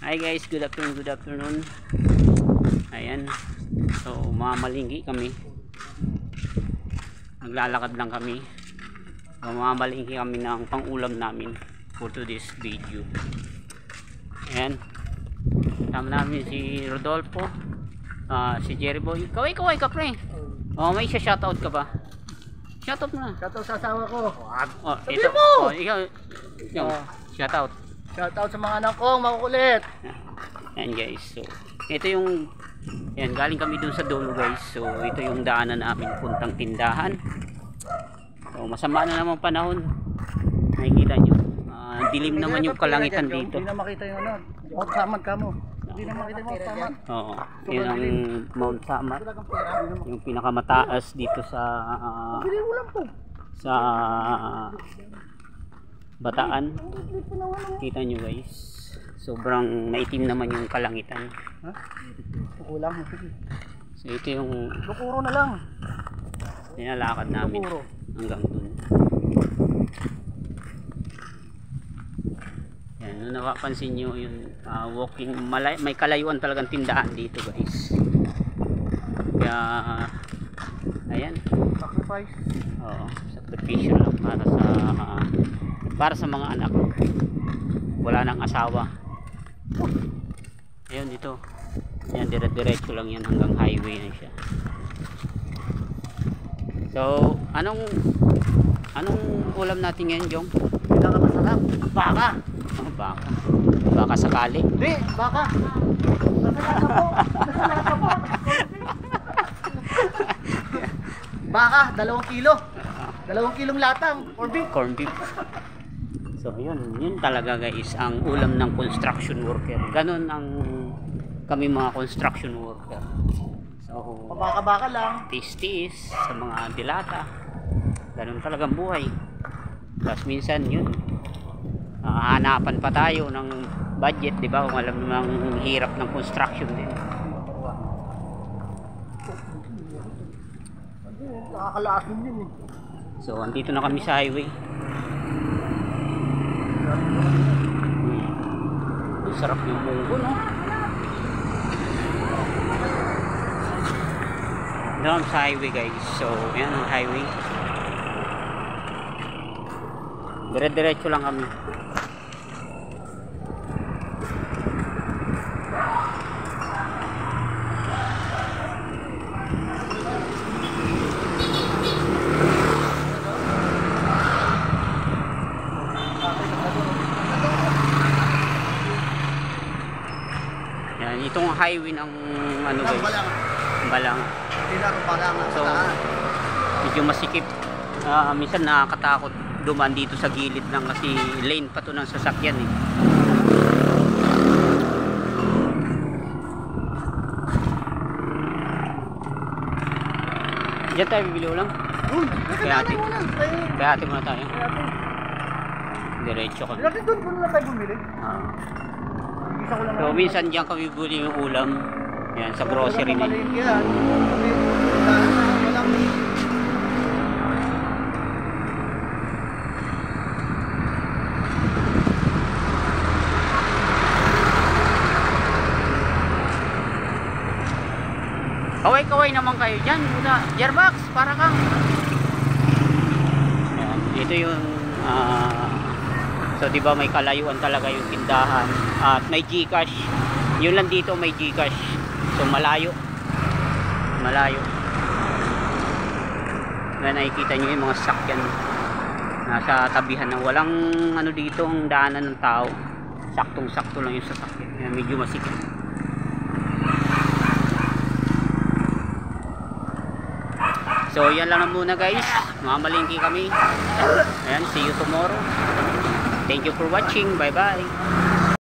Hi guys, good afternoon, good afternoon. Ayan. So, mamalingki kami. Naglalakad lang kami. So, mamalingki kami ng pang-ulam namin for today's video. Ayan. Tama namin si Rodolfo, si Jerry Boy. Kaway ka pre. Oh, may shoutout ka ba? Shoutout mo na. Shoutout sa asawa ko. Oh, Sabi ito. mo! Oh, ikaw. Shoutout. Shoutout sa mga anak kong makukulit. Ayan guys, so ito yung yan, galing kami dun sa dulo guys. So ito yung daanan namin puntang tindahan. So masama na naman panahon. Nakikita nyo, dilim naman yung kalangitan dito. Hindi na makita yung ano, Mount Samad ka mo. Hindi na makita yung Mount Samad. Oo, yun ang Mount Samad, yung pinakamataas dito sa sa Bataan. Kita nyo guys, sobrang maitim naman yung kalangitan. Kulang. So ito yung Lukuro na lang. nilalakad namin hanggang dun. Yan, nung napapansin nyo yung walking, may kalayuan talagang tindahan dito guys. Kaya ayan, Sacrifice. oo, sacrificial lang para sa mga anak, wala nang asawa. Ayun dito, yan, dire-diretso lang yan hanggang highway na siya. So anong ulam natin ngayon, Jong? Pinakamasarap. Baka. Oh, baka sakali. Hindi, baka. Baka, 2 kilo. 2 kilong latang. Corn beef. So yun talaga guys ang ulam ng construction worker. Ganon ang kami mga construction worker. So Baka lang. tiis sa mga dilata. Ganon talagang buhay. Tapos minsan yun, hanapan pa tayo ng budget, di ba? Kung alam namang hirap ng construction din. Nakakalasin din eh. So andito na kami sa highway. Ang sarap yung munggo, no? Doon sa highway guys. So yan ang highway. Dire-diretso lang kami. Yan, itong highway ng ano guys, Balanga. So medyo masikip. Minsan nakakatakot dumaan dito sa gilid lang kasi lane pa to ng sasakyan eh. Diyan tayo bibili ulam. Kaya ate muna tayo. Diretso ka. Lagi doon na tayo bumili. So minsan diyan kami bibili yung ulam. Yan sa grocery na. Kaway naman kayo dyan. Jerbox, para kang. Ayan, ito yung so diba may kalayuan talaga yung tindahan at may GCash. Yun lang dito, may GCash. So malayo. Ngayon nakikita nyo yung mga sasakyan nasa tabihan ng walang ano dito ang daanan ng tao. Saktong-sakto lang yung sasakyan. Ayan, medyo masikip. So yan lang na muna guys, mamalingki kami. Ayan, see you tomorrow. Thank you for watching, bye bye.